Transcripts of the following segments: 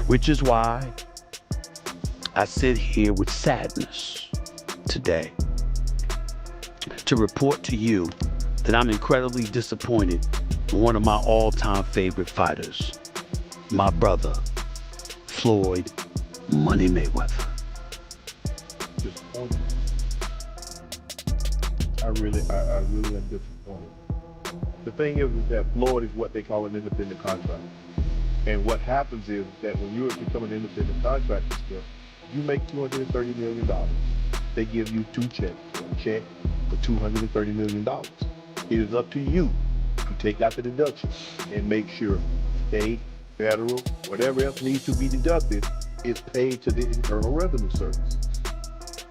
which is why I sit here with sadness today to report to you that I'm incredibly disappointed in one of my all-time favorite fighters, my brother, Floyd Money Mayweather. Disappointed. I really am disappointed. The thing is that Floyd is what they call an independent contractor. And what happens is that when you become an independent contractor, you make $230 million. They give you two checks, a check for $230 million. It is up to you to take out the deduction and make sure state, federal, whatever else needs to be deducted is paid to the Internal Revenue Service.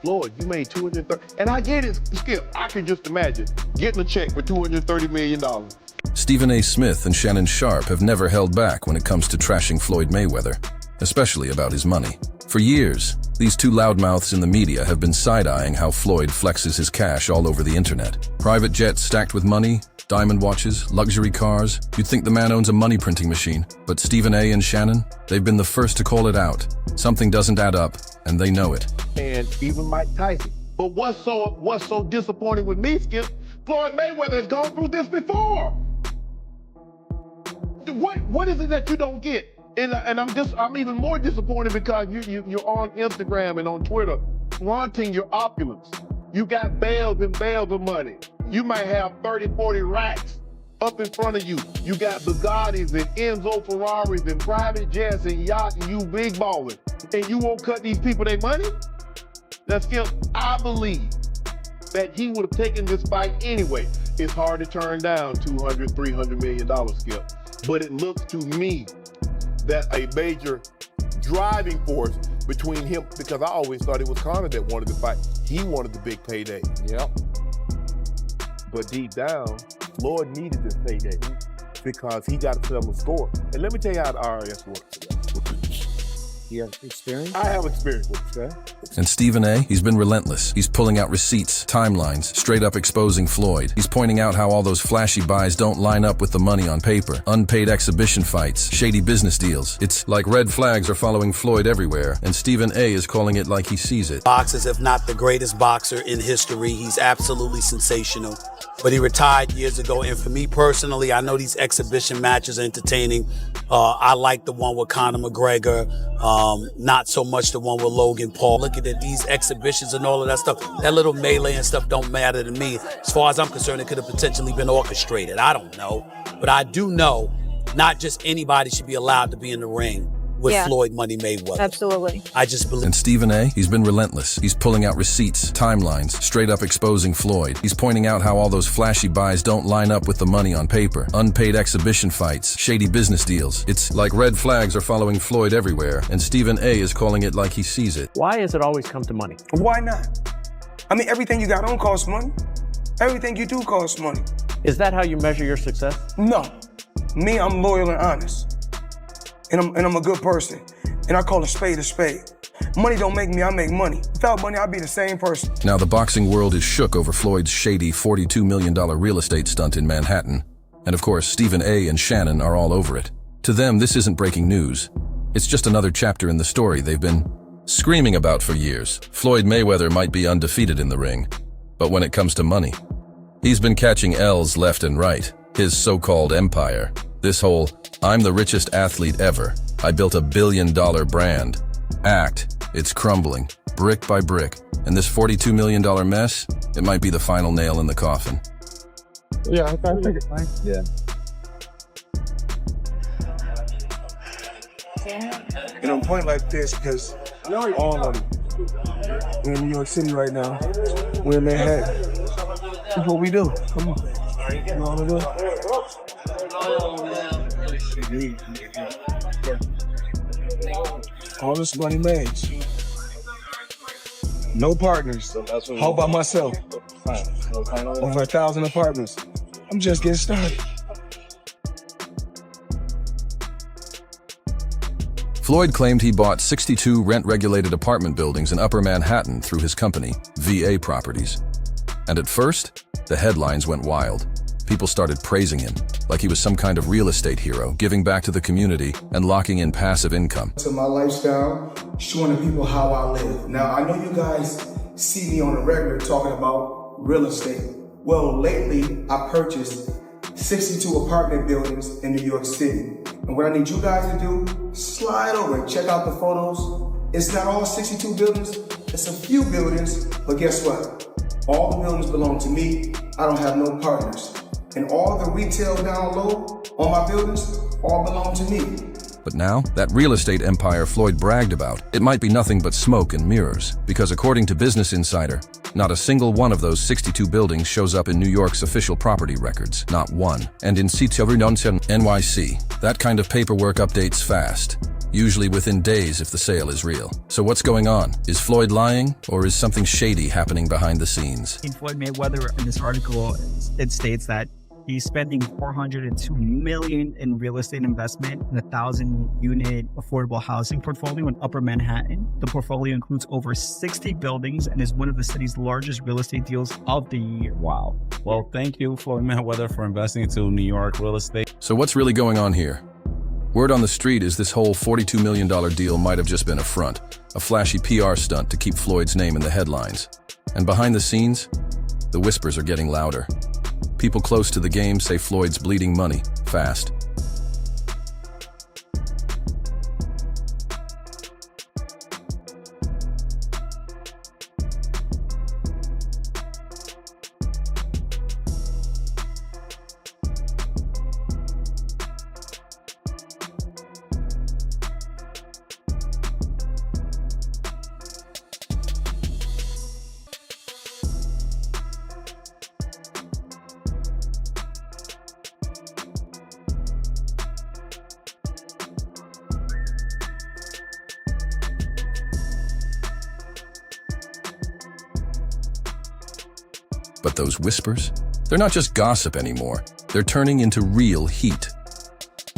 Floyd, you made $230, and I get it, Skip. I can just imagine getting a check for $230 million. Stephen A. Smith and Shannon Sharpe have never held back when it comes to trashing Floyd Mayweather, especially about his money. For years, these two loudmouths in the media have been side-eyeing how Floyd flexes his cash all over the internet. Private jets stacked with money, diamond watches, luxury cars. You'd think the man owns a money printing machine. But Stephen A. and Shannon, they've been the first to call it out. Something doesn't add up, and they know it. And even Mike Tyson. But what's so disappointing with me, Skip, Floyd Mayweather has gone through this before. What is it that you don't get? And I'm even more disappointed because you're on Instagram and on Twitter flaunting your opulence. You got bales and bales of money. You might have 30, 40 racks up in front of you. You got Bugattis and Enzo Ferraris and private jets and yachts, and you big ballers. And you won't cut these people their money? Now, Skip, I believe that he would have taken this fight anyway. It's hard to turn down $200, $300 million, Skip. But it looks to me that a major driving force between him, because I always thought it was Conor that wanted to fight. He wanted the big payday. Yep. But deep down, Floyd needed this payday because he got to settle the score. And let me tell you how the IRS works. You have experience? I have experience with it, okay? And Stephen A., he's been relentless. He's pulling out receipts, timelines, straight up exposing Floyd. He's pointing out how all those flashy buys don't line up with the money on paper. Unpaid exhibition fights, shady business deals. It's like red flags are following Floyd everywhere, and Stephen A. is calling it like he sees it. Boxers, if not the greatest boxer in history. He's absolutely sensational. But he retired years ago, and for me personally, I know these exhibition matches are entertaining. I like the one with Conor McGregor, not so much the one with Logan Paul. Looking at these exhibitions and all of that stuff, that little melee and stuff don't matter to me. As far as I'm concerned, it could have potentially been orchestrated. I don't know. But I do know not just anybody should be allowed to be in the ring with Floyd Money Mayweather. Absolutely. I just believe. And Stephen A., he's been relentless. He's pulling out receipts, timelines, straight up exposing Floyd. He's pointing out how all those flashy buys don't line up with the money on paper. Unpaid exhibition fights, shady business deals. It's like red flags are following Floyd everywhere, and Stephen A. is calling it like he sees it. Why does it always come to money? Why not? I mean, everything you got don't cost money. Everything you do costs money. Is that how you measure your success? No. Me, I'm loyal and honest. And I'm a good person. And I call a spade a spade. Money don't make me, I make money. Without money, I'd be the same person. Now the boxing world is shook over Floyd's shady $42 million real estate stunt in Manhattan. And of course, Stephen A. and Shannon are all over it. To them, this isn't breaking news. It's just another chapter in the story they've been screaming about for years. Floyd Mayweather might be undefeated in the ring, but when it comes to money, he's been catching L's left and right. His so-called empire. This whole, I'm the richest athlete ever, I built $1 billion brand act, it's crumbling, brick by brick. And this $42 million mess, it might be the final nail in the coffin. Yeah, I think it's fine. Yeah. And I'm pointing like this because all of them. We're in New York City right now. We're in Manhattan. That's what we do. Come on. You know what we do? All this money made. No partners. All by myself. Over 1,000 apartments. I'm just getting started. Floyd claimed he bought 62 rent-regulated apartment buildings in Upper Manhattan through his company, VA Properties. And at first, the headlines went wild. People started praising him. like he was some kind of real estate hero, giving back to the community and locking in passive income. To my lifestyle, showing the people how I live. Now, I know you guys see me on the regular talking about real estate. Well, lately, I purchased 62 apartment buildings in New York City. And what I need you guys to do, slide over and check out the photos. It's not all 62 buildings, it's a few buildings, but guess what? All the buildings belong to me. I don't have no partners. And all the retail down low on my buildings all belong to me. But now, that real estate empire Floyd bragged about, it might be nothing but smoke and mirrors, because according to Business Insider, not a single one of those 62 buildings shows up in New York's official property records, not one. And in NYC, that kind of paperwork updates fast, usually within days if the sale is real. So what's going on? Is Floyd lying, or is something shady happening behind the scenes? In Floyd Mayweather, in this article, it states that he's spending $402 million in real estate investment in a 1,000-unit affordable housing portfolio in Upper Manhattan. The portfolio includes over 60 buildings and is one of the city's largest real estate deals of the year. Wow. Well, thank you, Floyd Mayweather, for investing into New York real estate. So what's really going on here? Word on the street is this whole $42 million deal might have just been a front, a flashy PR stunt to keep Floyd's name in the headlines. And behind the scenes, the whispers are getting louder. People close to the game say Floyd's bleeding money, fast. But those whispers? They're not just gossip anymore. They're turning into real heat.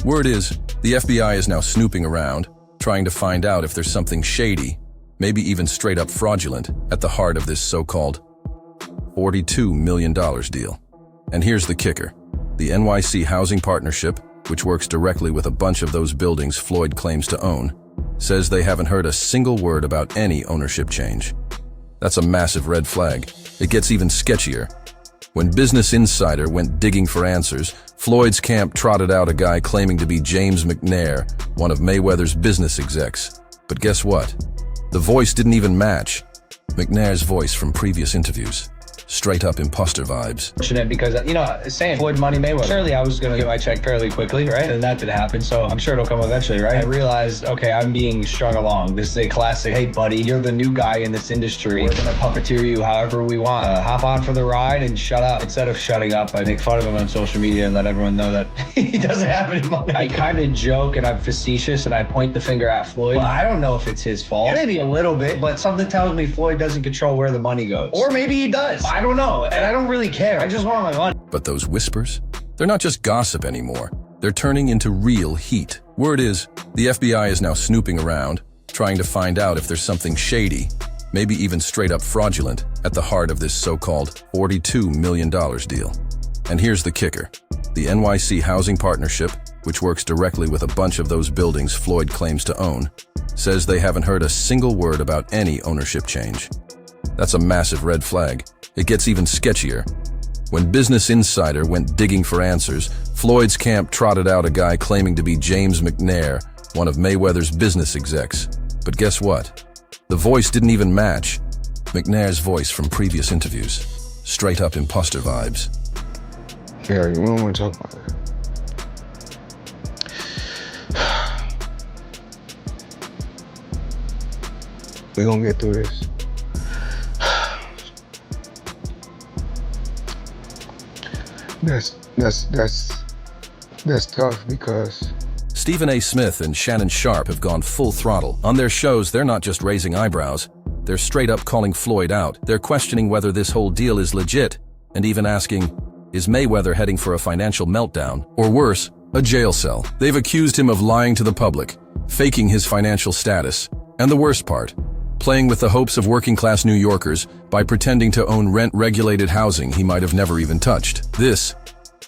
Word is, the FBI is now snooping around, trying to find out if there's something shady, maybe even straight up fraudulent, at the heart of this so-called $42 million deal. And here's the kicker. The NYC Housing Partnership, which works directly with a bunch of those buildings Floyd claims to own, says they haven't heard a single word about any ownership change. That's a massive red flag. It gets even sketchier. When Business Insider went digging for answers, Floyd's camp trotted out a guy claiming to be James McNair, one of Mayweather's business execs. But guess what? The voice didn't even match McNair's voice from previous interviews. Straight up imposter vibes. Fortunate because, saying Floyd Money Mayweather, surely I was going to get my check fairly quickly, right? And that did happen, so I'm sure it'll come eventually, right? I realized, okay, I'm being strung along. This is a classic, hey buddy, you're the new guy in this industry. We're going to puppeteer you however we want. Hop on for the ride and shut up. Instead of shutting up, I make fun of him on social media and let everyone know that he doesn't have any money. I kind of joke and I'm facetious and I point the finger at Floyd. Well, I don't know if it's his fault. Maybe a little bit, but something tells me Floyd doesn't control where the money goes. Or maybe he does. I don't know, and I don't really care. I just want my money. But those whispers? They're not just gossip anymore. They're turning into real heat. Word is, the FBI is now snooping around, trying to find out if there's something shady, maybe even straight up fraudulent, at the heart of this so-called $42 million deal. And here's the kicker. The NYC Housing Partnership, which works directly with a bunch of those buildings Floyd claims to own, says they haven't heard a single word about any ownership change. That's a massive red flag. It gets even sketchier. When Business Insider went digging for answers, Floyd's camp trotted out a guy claiming to be James McNair, one of Mayweather's business execs. But guess what? The voice didn't even match McNair's voice from previous interviews. Straight up imposter vibes. Gary, we don't want to talk about that. We're gonna get through this. That's tough because Stephen A. Smith and Shannon Sharpe have gone full throttle. On their shows, they're not just raising eyebrows. They're straight up calling Floyd out. They're questioning whether this whole deal is legit, and even asking, is Mayweather heading for a financial meltdown? Or worse, a jail cell. They've accused him of lying to the public, faking his financial status, and the worst part, playing with the hopes of working-class New Yorkers by pretending to own rent-regulated housing he might have never even touched. This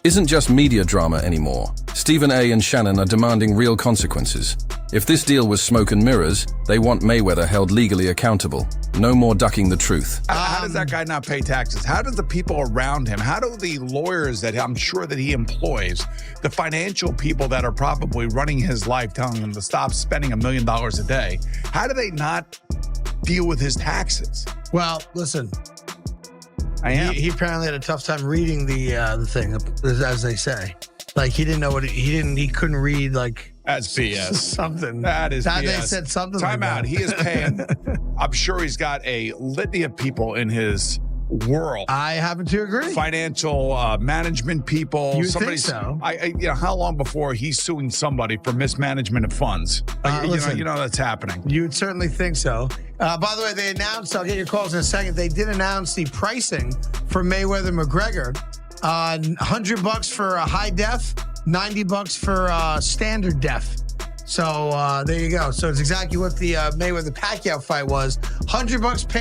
isn't just media drama anymore. Stephen A. and Shannon are demanding real consequences. If this deal was smoke and mirrors, they want Mayweather held legally accountable. No more ducking the truth. How does that guy not pay taxes? How do the people around him, how do the lawyers that I'm sure that he employs, the financial people that are probably running his life, telling him to stop spending $1 million a day, how do they not deal with his taxes? Well, listen, He apparently had a tough time reading the thing, as they say. Like he didn't know what he couldn't read like That's BS. something. That is BS. They said something. Time like out. that. He is paying. I'm sure he's got a litany of people in his world. I happen to agree. Financial management people. You think so? How long before he's suing somebody for mismanagement of funds? Listen, you know that's happening. You'd certainly think so. By the way, they announced, I'll get your calls in a second, they did announce the pricing for Mayweather-McGregor. $100 for a high def, $90 for standard def. So there you go. So it's exactly what the Mayweather-Pacquiao fight was. $100 pay.